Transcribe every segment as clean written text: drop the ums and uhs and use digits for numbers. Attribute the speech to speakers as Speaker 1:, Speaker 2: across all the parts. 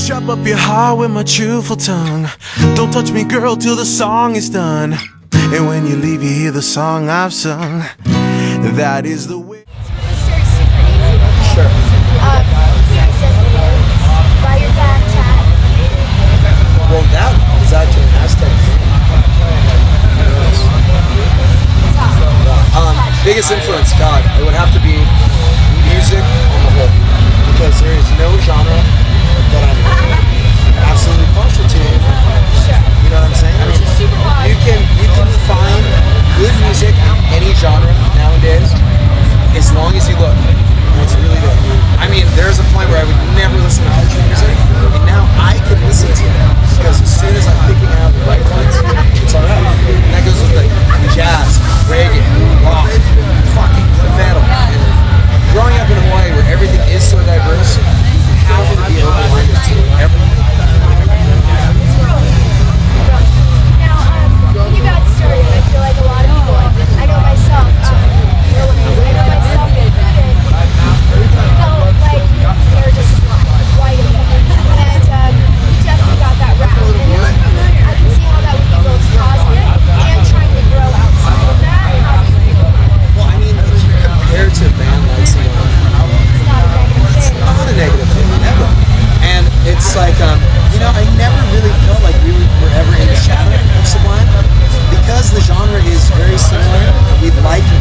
Speaker 1: Chop up your heart with my truthful tongue. Don't touch me, girl, till the song is done. And when you leave, you hear the song I've sung. That is the way.
Speaker 2: Sure.
Speaker 3: By your back tat.
Speaker 2: Well, that is actually an Aztec. Biggest influence, God, it would have to be music on the whole, because there is no genre that I'm absolutely partial to. You know what I'm saying? I mean, you can find good music, any genre nowadays, as long as you look. It's really good. I mean, there's a point where I would never listen to country music, and now I can listen to it because as soon as I'm picking out the right ones, it's alright. And that goes with like jazz, reggae, rock, fucking metal. And growing up in Hawaii, where everything is so diverse, you have to be open-minded to everything.
Speaker 3: Now, when you got started, I feel like a lot of people, I know myself, felt like they were just white and you definitely got that rap. And I can see how that would be both positive and trying to grow outside of that. How do you feel about it?
Speaker 2: Well, I mean, if you compare to a band like someone,
Speaker 3: It's not a negative thing.
Speaker 2: it's not a negative thing, never. And it's like, I never really felt like we were ever in the shadow of Sublime because the genre is very similar. We like the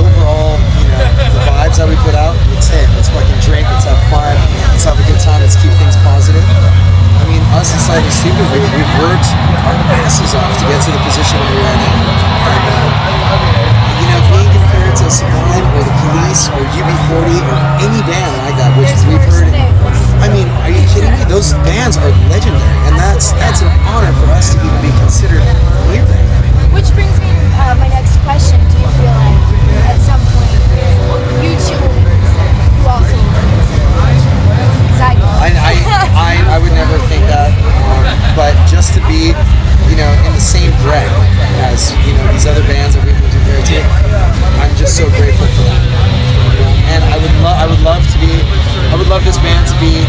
Speaker 2: overall, the vibes that we put out. Let's hit, let's fucking drink, let's have fun, let's have a good time, let's keep things positive. I mean, us inside the studio, we've worked our asses off to get to the position where we're in. And, being compared to Sublime or the Police or UB40 or any band like that, which we've heard. I mean, are you kidding me? Those bands are legendary, and that's an honor for us to even be considered near them.
Speaker 3: Which brings me to my next question. Do you feel like at some point you two will be considered? You also will be considered? Exactly.
Speaker 2: I would never think that, but just to be, in the same breath as, these other bands that we've been compared to, I'm just so grateful for that. And I would love this band to be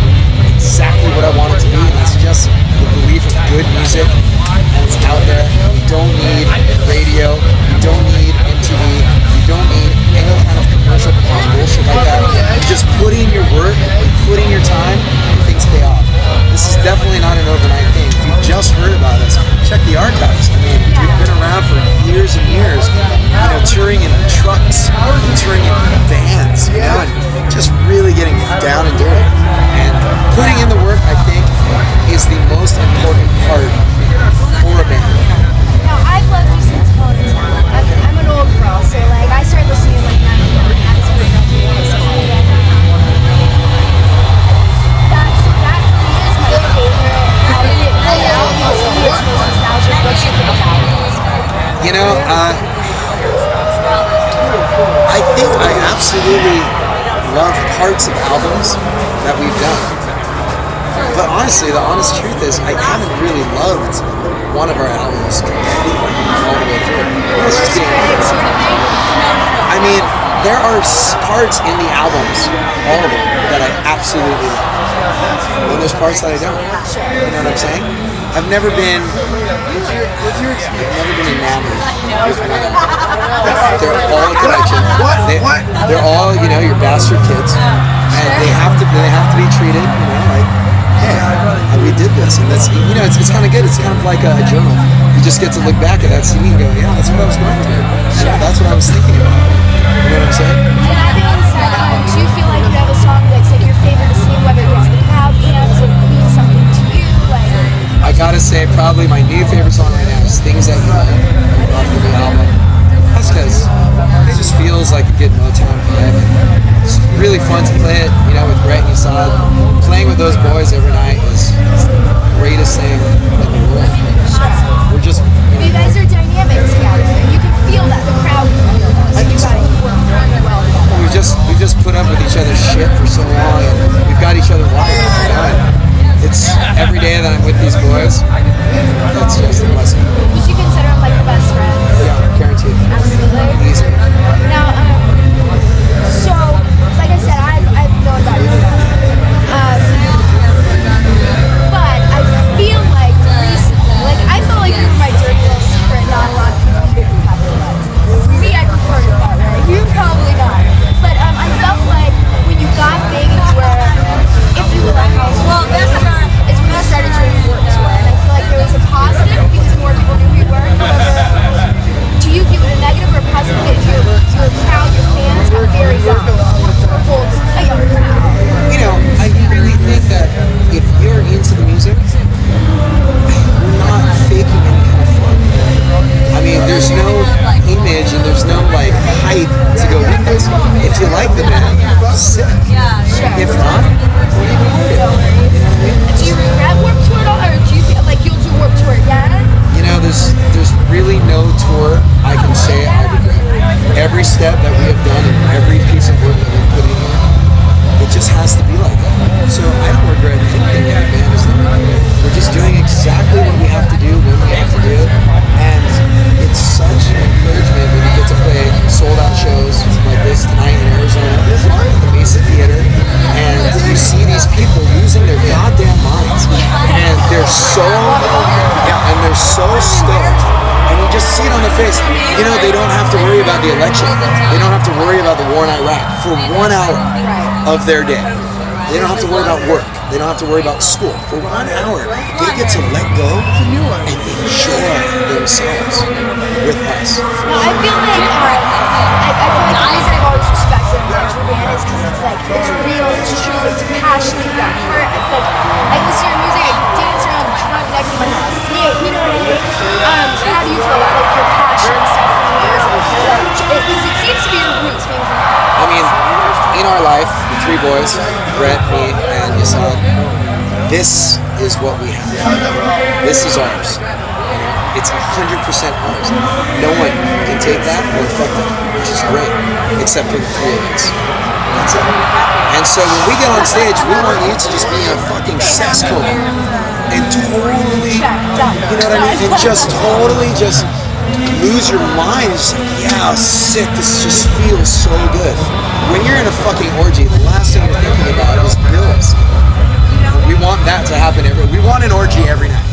Speaker 2: exactly what I want it to be, and that's just the belief of good music, and it's out there. You don't need radio, you don't need MTV, you don't need any kind of commercial bullshit like that. You just put in your work, you put in your time, and things pay off. This is definitely not an overnight thing. If you just heard about us, check the archives. I mean, we've been around for years and years, touring in trucks, touring in vans, and just really getting down and dirty. And putting in the work, I think, is the most important part for a band.
Speaker 3: Now, I've loved you since College Town. I'm an old girl, so I started listening to 99. I was pretty much in high school. That for me is my favorite album. It's most nostalgic. What's your favorite album?
Speaker 2: I think I absolutely love parts of albums that we've done. But honestly, the honest truth is, I haven't really loved one of our albums completely all the way through. It's just being honest. I mean, there are parts in the albums, all of them, that I absolutely love. And there's parts that I don't. You know what I'm saying? I've never been enamored with one. They're all a connection. They're all, your bastard kids, and they have to be treated, like, hey, we did this, and that's, it's kind of good. It's kind of like a journal. You just get to look back at that CD and go, yeah, that's what I was going through. That's what I was thinking about. You know what I'm saying?
Speaker 3: And that being said, do you feel like you have a song that's your favorite to sing, whether it's the crowd hands or means something to you?
Speaker 2: I gotta say, probably my new favorite song right now is Things That You Love off the new album. That's because it just feels like a good Motown vibe. It's really fun to play it, with Brett and Yasad. Playing with those boys every night is the greatest thing in the world. We're just,
Speaker 3: you guys are dynamic together. You can feel that. The crowd can feel that. So you guys work very well together.
Speaker 2: We've just put up with each other's shit for so long, and we've got each other wired. It's every day that I'm with these boys, that's just a blessing.
Speaker 3: Would you consider them your best friends?
Speaker 2: Yeah, guaranteed.
Speaker 3: Absolutely.
Speaker 2: Easy.
Speaker 3: Now, so, like I said, I've known about you.
Speaker 2: just see it on their face. You know, they don't have to worry about the election. They don't have to worry about the war in Iraq for 1 hour of their day. They don't have to worry about work. They don't have to worry about school. For 1 hour, they get to let go and enjoy themselves with us.
Speaker 3: No, I feel like I feel like the reason I've always respected country band is because it's like it's real, it's true, it's passionate, you got heart. I listen to your music, I dance around drunk next to my house. You know what I mean? How do you feel about like your passion and stuff for music? Because it seems to be your roots being from.
Speaker 2: I mean, in our life, the three boys, Brett, me, and Yasad, this is what we have. This is ours. It's 100% ours. No one can take that or affect that, which is great, except for the three of us. That's it. And so when we get on stage, we want you to just be a fucking sex coma and totally, you know what I mean? And just totally just lose your mind. It's like, yeah, sick. This just feels so good. When you're in a fucking orgy, the last thing you're thinking about is bills. We want that to happen we want an orgy every night.